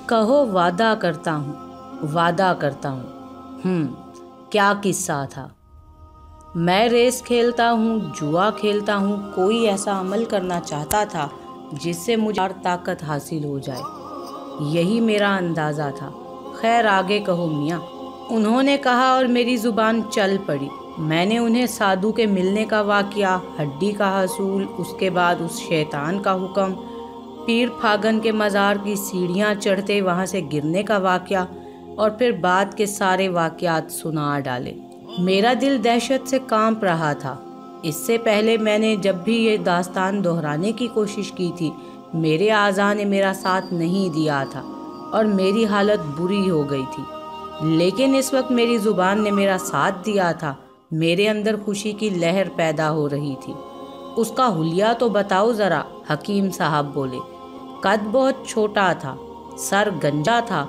کہو وعدہ کرتا ہوں کیا قصہ تھا۔ میں ریس کھیلتا ہوں، جوا کھیلتا ہوں، کوئی ایسا عمل کرنا چاہتا تھا جس سے مجھے اور طاقت حاصل ہو جائے، یہی میرا اندازہ تھا۔ خیر آگے کہو میاں، انہوں نے کہا اور میری زبان چل پڑی۔ میں نے انہیں سادھو کے ملنے کا واقعہ، ہڈی کا حصول، اس کے بعد اس شیطان کا حکم، پیر پھاگن کے مزار کی سیڑھیاں چڑھتے وہاں سے گرنے کا واقعہ، اور پھر بعد کے سارے واقعات سنا ڈالے۔ میرا دل دہشت سے کانپ رہا تھا۔ اس سے پہلے میں نے جب بھی یہ داستان دہرانے کی کوشش کی تھی، میرے اعضاء نے میرا ساتھ نہیں دیا تھا اور میری حالت بری ہو گئی تھی، لیکن اس وقت میری زبان نے میرا ساتھ دیا تھا۔ میرے اندر خوشی کی لہر پیدا ہو رہی تھی۔ اس کا حلیہ تو بتاؤ ذرا، حکیم صاحب بولے۔ قد بہت چھوٹا تھا، سر گنجا تھا،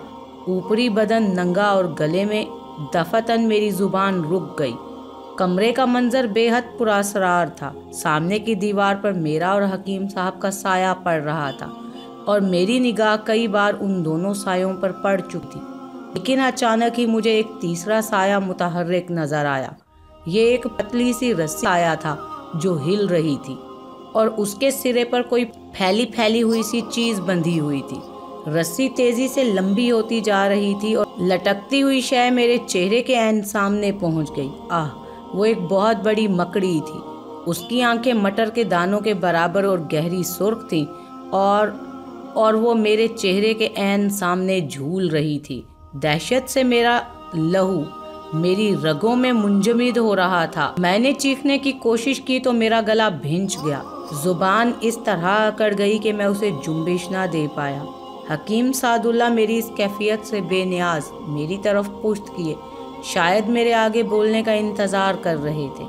اوپری بدن ننگا اور گلے میں دفتن میری زبان رک گئی۔ کمرے کا منظر بے حد پراسرار تھا۔ سامنے کی دیوار پر میرا اور حکیم صاحب کا سایہ پڑ رہا تھا اور میری نگاہ کئی بار ان دونوں سایوں پر پڑ چکی تھی، لیکن اچانک ہی مجھے ایک تیسرا سایہ متحرک نظر آیا۔ یہ ایک پتلی سی رسی سایہ تھا جو ہل رہی تھی اور اس کے سرے پر کوئی پھیلی ہوئی سی چیز بندھی ہوئی تھی۔ رسی تیزی سے لمبی ہوتی جا رہی تھی اور لٹکتی ہوئی شے میرے چہرے کے عین سامنے پہنچ گئی۔ وہ ایک بہت بڑی مکڑی تھی۔ اس کی آنکھیں مٹر کے دانوں کے برابر اور گہری سرخ تھیں اور وہ میرے چہرے کے عین سامنے جھول رہی تھی۔ دہشت سے میرا لہو میری رگوں میں منجمد ہو رہا تھا۔ میں نے چیخنے کی کوشش کی تو میرا گلا بھنچ گیا، زبان اس طرح اکڑ گئی کہ میں اسے جنبش نہ دے پایا۔ حکیم سعد اللہ میری اس کیفیت سے بے نیاز میری طرف پشت کیے، شاید میرے آگے بولنے کا انتظار کر رہے تھے۔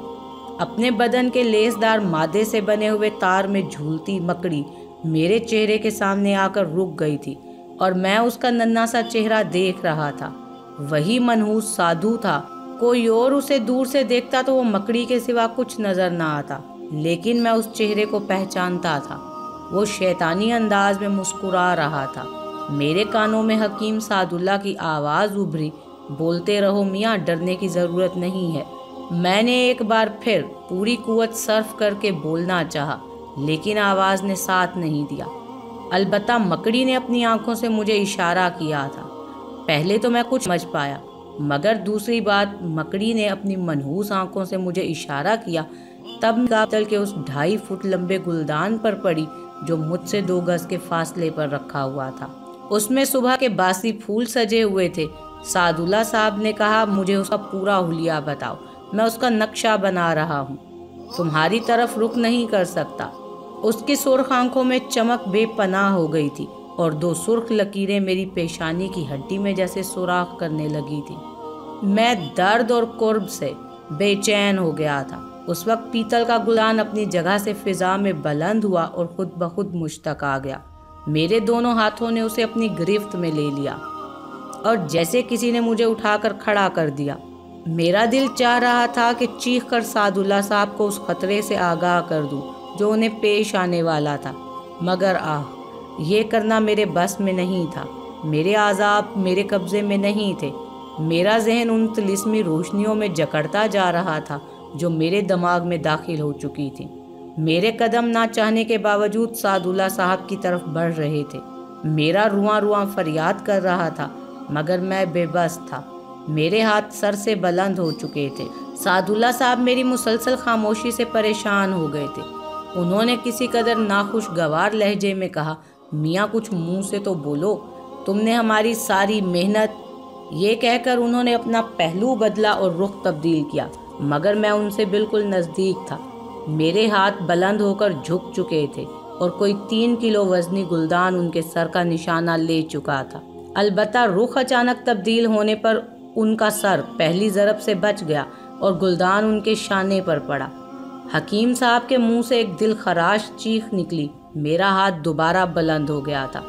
اپنے بدن کے لیسدار مادے سے بنے ہوئے تار میں جھولتی مکڑی میرے چہرے کے سامنے آ کر رک گئی تھی اور میں اس کا ننھا سا چہرہ دیکھ رہا تھا۔ وہی منحوس سادھو تھا۔ کوئی اور اسے دور سے دیکھتا تو وہ مکڑی کے سوا کچھ نظر نہ آتا، لیکن میں اس چہرے کو پہچانتا تھا۔ وہ شیطانی انداز میں مسکرا رہا تھا۔ میرے کانوں میں حکیم سعد اللہ کی آواز ابھری، بولتے رہو میاں، ڈرنے کی ضرورت نہیں ہے۔ میں نے ایک بار پھر پوری قوت صرف کر کے بولنا چاہا، لیکن آواز نے ساتھ نہیں دیا۔ البتہ مکڑی نے اپنی آنکھوں سے مجھے اشارہ کیا تھا۔ پہلے تو میں کچھ سمجھ پایا، مگر دوسری بات مکڑی نے اپنی منحوس آنکھوں سے مجھے اشارہ کیا تب نگاہ بدل کے اس 2.5 فٹ لمبے گلدان پر پڑی جو مجھ سے 2 گز کے فاصلے پر رکھا ہوا تھا۔ اس میں صبح کے باسی پھول سجے ہوئے تھے۔ سعد اللہ صاحب نے کہا، مجھے اس کا پورا حلیہ بتاؤ، میں اس کا نقشہ بنا رہا ہوں، تمہاری طرف رخ نہیں کر سکتا۔ اس کی سرخ آنکھوں میں چمک بے پناہ ہو گئی تھی اور 2 سرخ لکیریں میری پیشانی کی ہڈی میں جیسے سوراخ کرنے لگی تھی۔ میں درد اور کرب سے بے چین ہو گیا تھا۔ اس وقت پیتل کا گلدان اپنی جگہ سے فضا میں بلند ہوا اور خود بخود مجھ تک آ گیا۔ میرے دونوں ہاتھوں نے اسے اپنی گرفت میں لے لیا اور جیسے کسی نے مجھے اٹھا کر کھڑا کر دیا۔ میرا دل چاہ رہا تھا کہ چیخ کر سعد اللہ صاحب کو اس خطرے سے آگاہ کر دوں جو انہیں پیش آنے والا تھا، مگر یہ کرنا میرے بس میں نہیں تھا۔ میرے اعضاء میرے قبضے میں نہیں تھے۔ میرا ذہن ان طلسمی روشنیوں میں جکڑتا جا رہا تھا جو میرے دماغ میں داخل ہو چکی تھی۔ میرے قدم نہ چاہنے کے باوجود سعد اللہ صاحب کی طرف بڑھ رہے تھے۔ میرا رواں فریاد کر رہا تھا، مگر میں بے بس تھا۔ میرے ہاتھ سر سے بلند ہو چکے تھے۔ سعد اللہ صاحب میری مسلسل خاموشی سے پریشان ہو گئے تھے۔ انہوں نے کسی قدر ناخوشگوار لہجے میں کہا، میاں کچھ منہ سے تو بولو، تم نے ہماری ساری محنت۔ یہ کہہ کر انہوں نے اپنا پہلو بدلا اور رخ تبدیل کیا، مگر میں ان سے بالکل نزدیک تھا۔ میرے ہاتھ بلند ہو کر جھک چکے تھے اور کوئی 3 کلو وزنی گلدان ان کے سر کا نشانہ لے چکا تھا۔ البتہ رخ اچانک تبدیل ہونے پر ان کا سر پہلی ضرب سے بچ گیا اور گلدان ان کے شانے پر پڑا۔ حکیم صاحب کے منہ سے ایک دل خراش چیخ نکلی۔ میرا ہاتھ دوبارہ بلند ہو گیا تھا۔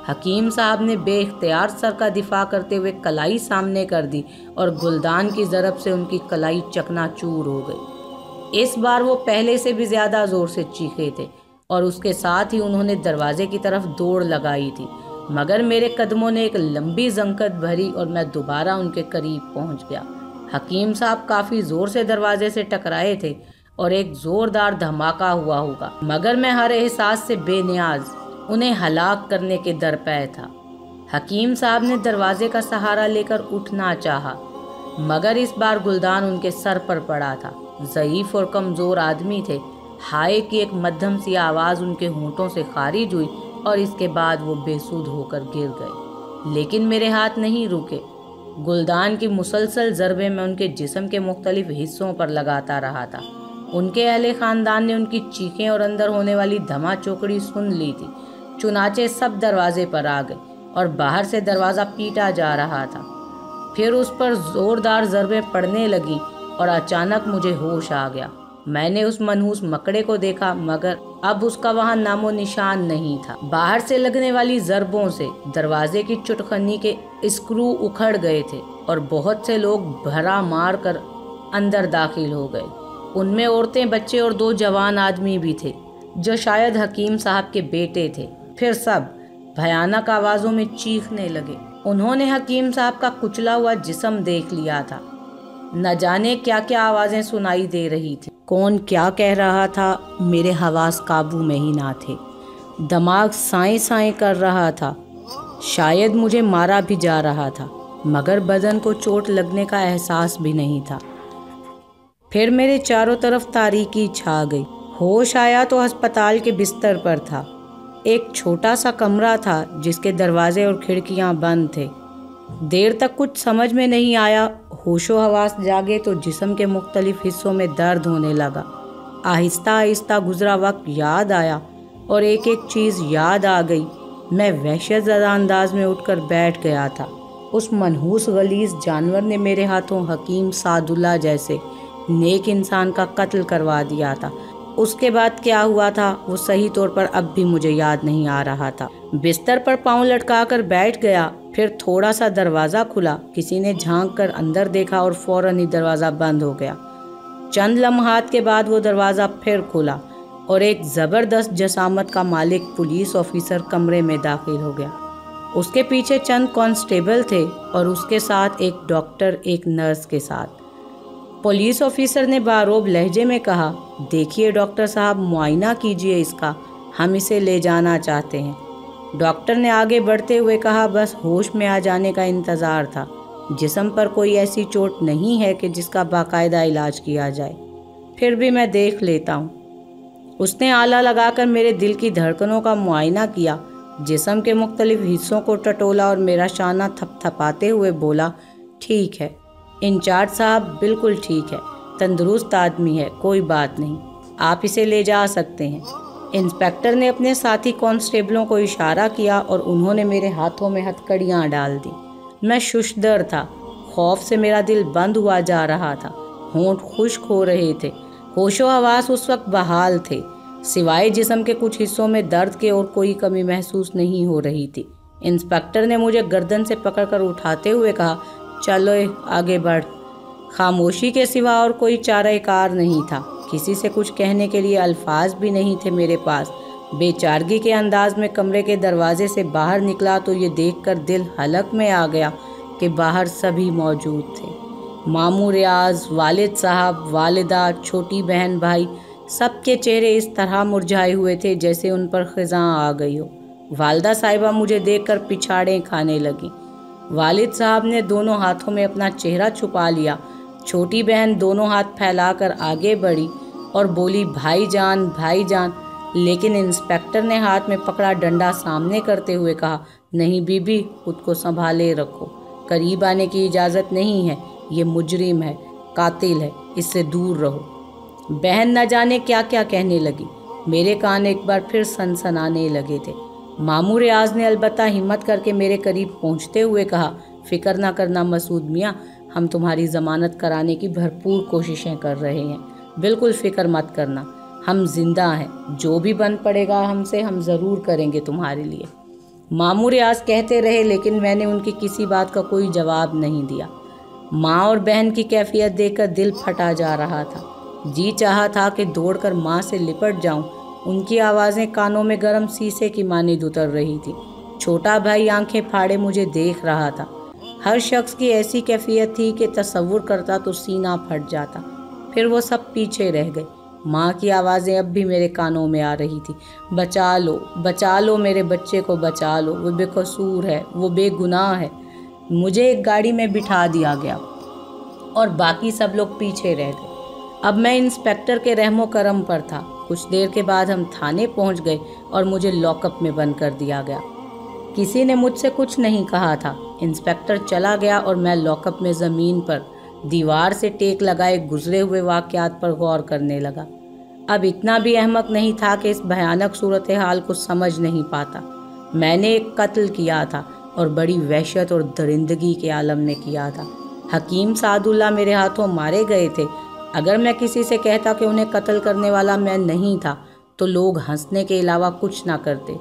حکیم صاحب نے بے اختیار سر کا دفاع کرتے ہوئے کلائی سامنے کر دی اور گلدان کی ضرب سے ان کی کلائی چکنا چور ہو گئی۔ اس بار وہ پہلے سے بھی زیادہ زور سے چیخے تھے اور اس کے ساتھ ہی انہوں نے دروازے کی طرف دوڑ لگائی تھی۔ مگر میرے قدموں نے ایک لمبی زنکت بھری اور میں دوبارہ ان کے قریب پہنچ گیا۔ حکیم صاحب کافی زور سے دروازے سے ٹکرائے تھے اور ایک زوردار دھماکہ ہوا ہوگا، مگر میں ہر احساس سے بے نیاز انہیں ہلاک کرنے کے درپے تھا۔ حکیم صاحب نے دروازے کا سہارا لے کر اٹھنا چاہا، مگر اس بار گلدان ان کے سر پر پڑا تھا۔ ضعیف اور کمزور آدمی تھے۔ ہائے کی ایک مدھم سی آواز ان کے ہونٹوں سے خارج ہوئی اور اس کے بعد وہ بے سود ہو کر گر گئے، لیکن میرے ہاتھ نہیں رکے۔ گلدان کی مسلسل ضربیں میں ان کے جسم کے مختلف حصوں پر لگاتا رہا تھا۔ ان کے اہل خاندان نے ان کی چیخیں اور اندر ہونے والی دھما چوکڑی سن لی تھی، چنانچہ سب دروازے پر آ گئے اور باہر سے دروازہ پیٹا جا رہا تھا۔ پھر اس پر زوردار ضربیں پڑنے لگیں اور اچانک مجھے ہوش آ گیا۔ میں نے اس منحوس مکڑے کو دیکھا، مگر اب اس کا وہاں نام و نشان نہیں تھا۔ باہر سے لگنے والی ضربوں سے دروازے کی چٹخنی کے اسکرو اکھڑ گئے تھے اور بہت سے لوگ بھرا مار کر اندر داخل ہو گئے۔ ان میں عورتیں، بچے اور 2 جوان آدمی بھی تھے جو شاید حکیم صاحب کے بیٹے تھے۔ پھر سب بھیانک آوازوں میں چیخنے لگے۔ انہوں نے حکیم صاحب کا کچلا ہوا جسم دیکھ لیا تھا۔ نہ جانے کیا کیا آوازیں سنائی دے رہی تھی، کون کیا کہہ رہا تھا، میرے حواس قابو میں ہی نہ تھے۔ دماغ سائیں سائیں کر رہا تھا، شاید مجھے مارا بھی جا رہا تھا، مگر بدن کو چوٹ لگنے کا احساس بھی نہیں تھا۔ پھر میرے چاروں طرف تاریکی چھا گئی۔ ہوش آیا تو ہسپتال کے بستر پر تھا۔ ایک چھوٹا سا کمرہ تھا جس کے دروازے اور کھڑکیاں بند تھے۔ دیر تک کچھ سمجھ میں نہیں آیا۔ ہوش و حواس جاگے تو جسم کے مختلف حصوں میں درد ہونے لگا۔ آہستہ آہستہ گزرا وقت یاد آیا اور ایک ایک چیز یاد آ گئی۔ میں وحشت زدہ انداز میں اٹھ کر بیٹھ گیا تھا۔ اس منحوس غلیظ جانور نے میرے ہاتھوں حکیم سعد اللہ جیسے نیک انسان کا قتل کروا دیا تھا۔ اس کے بعد کیا ہوا تھا وہ صحیح طور پر اب بھی مجھے یاد نہیں آ رہا تھا۔ بستر پر پاؤں لٹکا کر بیٹھ گیا۔ پھر تھوڑا سا دروازہ کھلا، کسی نے جھانک کر اندر دیکھا اور فوراً ہی دروازہ بند ہو گیا۔ چند لمحات کے بعد وہ دروازہ پھر کھلا اور ایک زبردست جسامت کا مالک پولیس آفیسر کمرے میں داخل ہو گیا۔ اس کے پیچھے چند کانسٹیبل تھے اور اس کے ساتھ ایک ڈاکٹر ایک نرس کے ساتھ۔ پولیس آفیسر نے باروب لہجے میں کہا، دیکھیے ڈاکٹر صاحب، معائنہ کیجئے اس کا، ہم اسے لے جانا چاہتے ہیں۔ ڈاکٹر نے آگے بڑھتے ہوئے کہا، بس ہوش میں آ جانے کا انتظار تھا، جسم پر کوئی ایسی چوٹ نہیں ہے کہ جس کا باقاعدہ علاج کیا جائے، پھر بھی میں دیکھ لیتا ہوں۔ اس نے آلہ لگا کر میرے دل کی دھڑکنوں کا معائنہ کیا، جسم کے مختلف حصوں کو ٹٹولا اور میرا شانہ تھپ تھپاتے ہوئے بولا، ٹھیک ہے انچارج صاحب، بالکل ٹھیک ہے، تندرست آدمی ہے، کوئی بات نہیں، آپ اسے لے جا سکتے ہیں۔ انسپکٹر نے اپنے ساتھی کانسٹیبلوں کو اشارہ کیا اور انہوں نے میرے ہاتھوں میں ہتھ کڑیاں ڈال دیں۔ میں ششدر تھا، خوف سے میرا دل بند ہوا جا رہا تھا، ہونٹ خشک ہو رہے تھے۔ ہوش و حواس اس وقت بحال تھے، سوائے جسم کے کچھ حصوں میں درد کے اور کوئی کمی محسوس نہیں ہو رہی تھی۔ انسپکٹر نے مجھے گردن سے پکڑ کر اٹھاتے ہوئے کہا، چلو آگے بڑھ۔ خاموشی کے سوا اور کوئی چارہ کار نہیں تھا، کسی سے کچھ کہنے کے لیے الفاظ بھی نہیں تھے میرے پاس۔ بے چارگی کے انداز میں کمرے کے دروازے سے باہر نکلا تو یہ دیکھ کر دل حلق میں آ گیا کہ باہر سبھی موجود تھے۔ ماموں ریاض، والد صاحب، والدہ، چھوٹی بہن، بھائی، سب کے چہرے اس طرح مرجھائے ہوئے تھے جیسے ان پر خزاں آ گئی ہو۔ والدہ صاحبہ مجھے دیکھ کر پچھاڑیں کھانے لگیں۔ والد صاحب نے دونوں ہاتھوں میں اپنا چہرہ چھپا لیا۔ چھوٹی بہن دونوں ہاتھ پھیلا کر آگے بڑھی اور بولی، بھائی جان، بھائی جان، لیکن انسپکٹر نے ہاتھ میں پکڑا ڈنڈا سامنے کرتے ہوئے کہا، نہیں بی بی، خود کو سنبھالے رکھو، قریب آنے کی اجازت نہیں ہے، یہ مجرم ہے، قاتل ہے، اس سے دور رہو۔ بہن نہ جانے کیا کیا کہنے لگی، میرے کان ایک بار پھر سنسنانے لگے تھے۔ ماموں ریاض نے البتہ ہمت کر کے میرے قریب پہنچتے ہوئے کہا، فکر نہ کرنا مسعود میاں، ہم تمہاری ضمانت کرانے کی بھرپور کوششیں کر رہے ہیں، بالکل فکر مت کرنا، ہم زندہ ہیں، جو بھی بن پڑے گا ہم سے، ہم ضرور کریں گے تمہارے لیے۔ ماموں ریاض کہتے رہے لیکن میں نے ان کی کسی بات کا کوئی جواب نہیں دیا۔ ماں اور بہن کی کیفیت دیکھ کر دل پھٹا جا رہا تھا، جی چاہا تھا کہ دوڑ کر ماں سے لپٹ جاؤں۔ ان کی آوازیں کانوں میں گرم سیسے کی مانند اتر رہی تھی۔ چھوٹا بھائی آنکھیں پھاڑے مجھے دیکھ رہا تھا۔ ہر شخص کی ایسی کیفیت تھی کہ تصور کرتا تو سینہ پھٹ جاتا۔ پھر وہ سب پیچھے رہ گئے۔ ماں کی آوازیں اب بھی میرے کانوں میں آ رہی تھی، بچا لو میرے بچے کو، بچا لو، وہ بے قصور ہے، وہ بے گناہ ہے۔ مجھے ایک گاڑی میں بٹھا دیا گیا اور باقی سب لوگ پیچھے رہ گئے۔ اب میں انسپیکٹر کے رحم و کرم پر تھا۔ کچھ دیر کے بعد ہم تھانے پہنچ گئے اور مجھے لاک اپ میں بند کر دیا گیا۔ کسی نے مجھ سے کچھ نہیں کہا تھا۔ انسپیکٹر چلا گیا اور میں لاک اپ میں زمین پر دیوار سے ٹیک لگائے گزرے ہوئے واقعات پر غور کرنے لگا۔ اب اتنا بھی احمق نہیں تھا کہ اس بھیانک صورتحال کو سمجھ نہیں پاتا۔ میں نے ایک قتل کیا تھا اور بڑی وحشت اور درندگی کے عالم میں کیا تھا۔ حکیم سعد اللہ میرے ہاتھوں مارے گئے تھے۔ اگر میں کسی سے کہتا کہ انہیں قتل کرنے والا میں نہیں تھا تو لوگ ہنسنے کے علاوہ کچھ نہ کرتے۔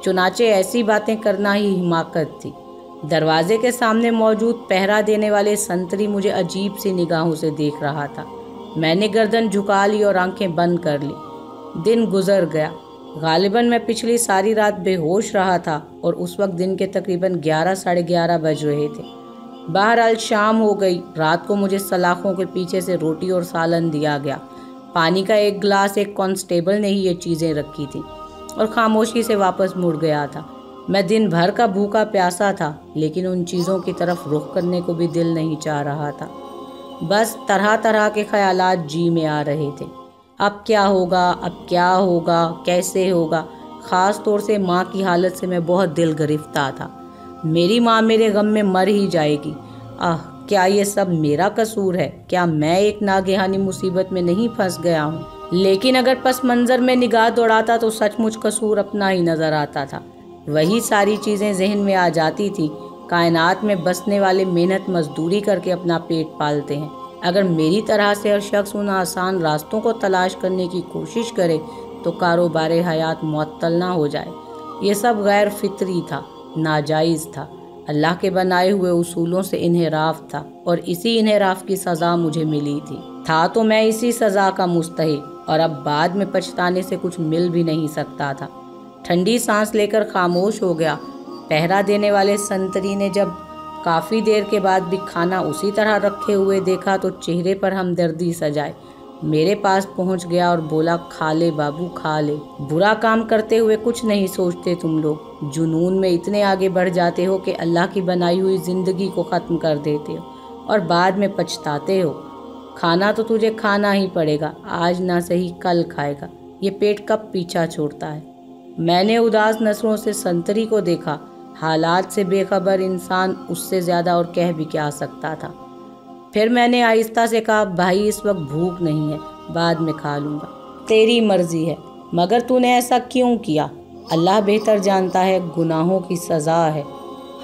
چنانچہ ایسی باتیں کرنا ہی حماقت تھی۔ دروازے کے سامنے موجود پہرا دینے والے سنتری مجھے عجیب سی نگاہوں سے دیکھ رہا تھا۔ میں نے گردن جھکا لی اور آنکھیں بند کر لی۔ دن گزر گیا۔ غالباً میں پچھلی ساری رات بے ہوش رہا تھا اور اس وقت دن کے تقریباً 11 ساڑھے 11 بج رہے تھے۔ بہرحال شام ہو گئی۔ رات کو مجھے سلاخوں کے پیچھے سے روٹی اور سالن دیا گیا۔ پانی کا ایک گلاس ایک کانسٹیبل نے ہی یہ چیزیں رکھی تھیں اور خاموشی سے واپس مڑ گیا تھا۔ میں دن بھر کا بھوکا پیاسا تھا، لیکن ان چیزوں کی طرف رخ کرنے کو بھی دل نہیں چاہ رہا تھا۔ بس طرح طرح کے خیالات جی میں آ رہے تھے۔ اب کیا ہوگا، کیسے ہوگا؟ خاص طور سے ماں کی حالت سے میں بہت دل گرفتہ تھا۔ میری ماں میرے غم میں مر ہی جائے گی۔ کیا یہ سب میرا قصور ہے؟ کیا میں ایک ناگہانی مصیبت میں نہیں پھنس گیا ہوں؟ لیکن اگر پس منظر میں نگاہ دوڑاتا تو سچ مچ قصور اپنا ہی نظر آتا تھا۔ وہی ساری چیزیں ذہن میں آ جاتی تھی۔ کائنات میں بسنے والے محنت مزدوری کر کے اپنا پیٹ پالتے ہیں۔ اگر میری طرح سے ہر شخص ان آسان راستوں کو تلاش کرنے کی کوشش کرے تو کاروبار حیات معطل نہ ہو جائے۔ یہ سب غیر فطری تھا، ناجائز تھا، اللہ کے بنائے ہوئے اصولوں سے انحراف تھا، اور اسی انحراف کی سزا مجھے ملی تھی۔ تو میں اسی سزا کا مستحق، اور اب بعد میں پچھتانے سے کچھ مل بھی نہیں سکتا تھا۔ ٹھنڈی سانس لے کر خاموش ہو گیا۔ پہرا دینے والے سنتری نے جب کافی دیر کے بعد بھی کھانا اسی طرح رکھے ہوئے دیکھا تو چہرے پر ہمدردی سجائے میرے پاس پہنچ گیا اور بولا، کھا لے بابو، کھا لے۔ برا کام کرتے ہوئے کچھ نہیں سوچتے تم لوگ، جنون میں اتنے آگے بڑھ جاتے ہو کہ اللہ کی بنائی ہوئی زندگی کو ختم کر دیتے ہو اور بعد میں پچھتاتے ہو۔ کھانا تو تجھے کھانا ہی پڑے گا، آج نہ صحیح کل کھائے گا، یہ پیٹ کب پیچھا چھوڑتا ہے۔ میں نے اداس نظروں سے سنتری کو دیکھا۔ حالات سے بے خبر انسان اس سے زیادہ اور کہہ بھی کیا سکتا تھا۔ پھر میں نے آہستہ سے کہا، بھائی اس وقت بھوک نہیں ہے، بعد میں کھا لوں گا۔ تیری مرضی ہے، مگر تو نے ایسا کیوں کیا؟ اللہ بہتر جانتا ہے، گناہوں کی سزا ہے۔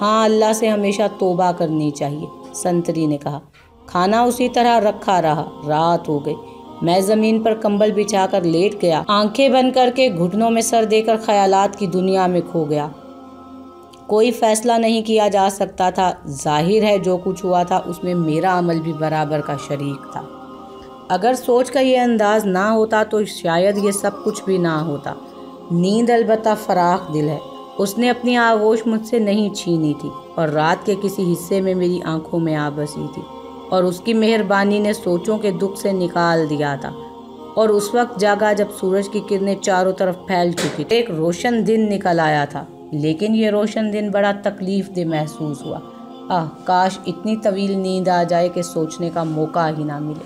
ہاں، اللہ سے ہمیشہ توبہ کرنی چاہیے، سنتری نے کہا۔ کھانا اسی طرح رکھا رہا۔ رات ہو گئی۔ میں زمین پر کمبل بچھا کر لیٹ گیا، آنکھیں بند کر کے گھٹنوں میں سر دے کر خیالات کی دنیا میں کھو گیا۔ کوئی فیصلہ نہیں کیا جا سکتا تھا۔ ظاہر ہے جو کچھ ہوا تھا اس میں میرا عمل بھی برابر کا شریک تھا۔ اگر سوچ کا یہ انداز نہ ہوتا تو شاید یہ سب کچھ بھی نہ ہوتا۔ نیند البتہ فراخ دل ہے، اس نے اپنی آغوش مجھ سے نہیں چھینی تھی اور رات کے کسی حصے میں میری آنکھوں میں آ بسی تھی، اور اس کی مہربانی نے سوچوں کے دکھ سے نکال دیا تھا۔ اور اس وقت جاگا جب سورج کی کرنیں چاروں طرف پھیل چکی تھی۔ ایک روشن دن نکل آیا تھا، لیکن یہ روشن دن بڑا تکلیف دہ محسوس ہوا۔ کاش اتنی طویل نیند آ جائے کہ سوچنے کا موقع ہی نہ ملے۔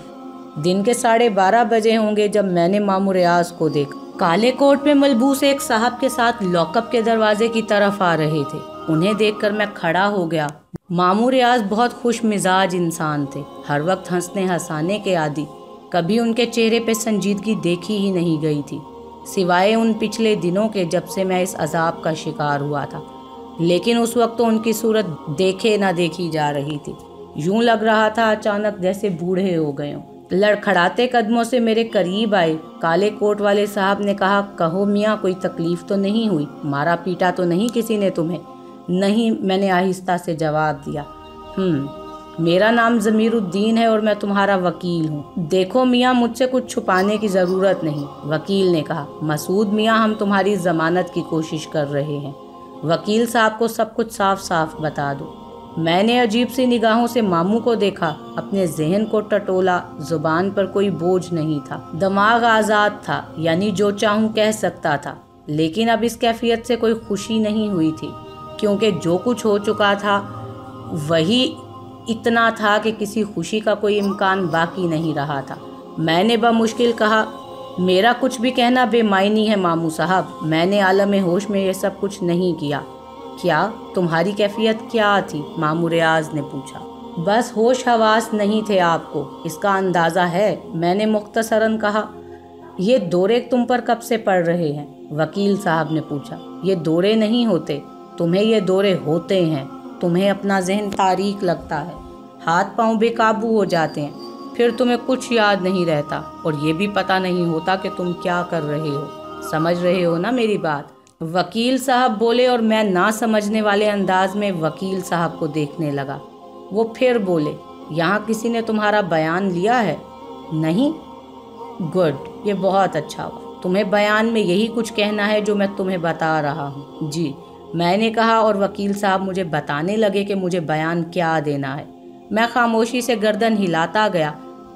دن کے 12:30 بجے ہوں گے جب میں نے مامور ریاض کو دیکھا۔ کالے کوٹ میں ملبوس ایک صاحب کے ساتھ لاک اپ کے دروازے کی طرف آ رہے تھے۔ انہیں دیکھ کر میں کھڑا ہو گیا۔ مامور ریاض بہت خوش مزاج انسان تھے، ہر وقت ہنسنے ہنسانے کے عادی۔ کبھی ان کے چہرے پہ سنجیدگی دیکھی ہی نہیں گئی تھی، سوائے ان پچھلے دنوں کے جب سے میں اس عذاب کا شکار ہوا تھا۔ لیکن اس وقت تو ان کی صورت دیکھے نہ دیکھی جا رہی تھی، یوں لگ رہا تھا اچانک جیسے بوڑھے ہو گئے ہوں۔ لڑکھڑاتے قدموں سے میرے قریب آئے۔ کالے کوٹ والے صاحب نے کہا، کہو میاں، کوئی تکلیف تو نہیں ہوئی؟ مارا پیٹا تو نہیں کسی نے تمہیں؟ نہیں، میں نے آہستہ سے جواب دیا۔ میرا نام ضمیر الدین ہے اور میں تمہارا وکیل ہوں۔ دیکھو میاں، مجھ سے کچھ چھپانے کی ضرورت نہیں، وکیل نے کہا۔ مسعود میاں، ہم تمہاری ضمانت کی کوشش کر رہے ہیں۔ وکیل صاحب کو سب کچھ صاف صاف بتا دو۔ میں نے عجیب سی نگاہوں سے ماموں کو دیکھا، اپنے ذہن کو ٹٹولا، زبان پر کوئی بوجھ نہیں تھا، دماغ آزاد تھا، یعنی جو چاہوں کہہ سکتا تھا۔ لیکن اب اس کیفیت سے کوئی خوشی نہیں ہوئی تھی، کیونکہ جو کچھ ہو چکا تھا وہی اتنا تھا کہ کسی خوشی کا کوئی امکان باقی نہیں رہا تھا۔ میں نے بمشکل کہا، میرا کچھ بھی کہنا بے معنی ہے ماموں صاحب، میں نے عالم ہوش میں یہ سب کچھ نہیں کیا۔ کیا تمہاری کیفیت کیا تھی؟ ماموں ریاض نے پوچھا۔ بس ہوش حواس نہیں تھے آپ کو، اس کا اندازہ ہے، میں نے مختصراً کہا۔ یہ دورے تم پر کب سے پڑ رہے ہیں؟ وکیل صاحب نے پوچھا۔ یہ دورے نہیں ہوتے، تمہیں یہ دورے ہوتے ہیں، تمہیں اپنا ذہن تاریک لگتا ہے، ہاتھ پاؤں بے قابو ہو جاتے ہیں، پھر تمہیں کچھ یاد نہیں رہتا، اور یہ بھی پتہ نہیں ہوتا کہ تم کیا کر رہے ہو۔ سمجھ رہے ہو نا میری بات؟ وکیل صاحب بولے اور میں نہ سمجھنے والے انداز میں وکیل صاحب کو دیکھنے لگا۔ وہ پھر بولے، یہاں کسی نے تمہارا بیان لیا ہے؟ نہیں؟ گڈ، یہ بہت اچھا ہوا، تمہیں بیان میں یہی کچھ کہنا ہے جو میں تمہیں بتا رہا ہوں۔ جی، میں نے کہا، اور وکیل صاحب مجھے بتانے لگے کہ مجھے بیان کیا دینا ہے۔ میں خاموشی سے گردن ہلاتا گیا،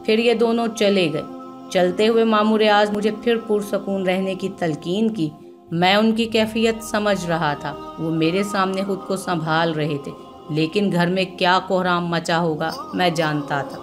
پھر یہ دونوں چلے گئے۔ چلتے ہوئے ماموں ریاض مجھے پھر پرسکون رہنے کی تلقین کی۔ میں ان کی کیفیت سمجھ رہا تھا، وہ میرے سامنے خود کو سنبھال رہے تھے، لیکن گھر میں کیا کوہرام مچا ہوگا میں جانتا تھا۔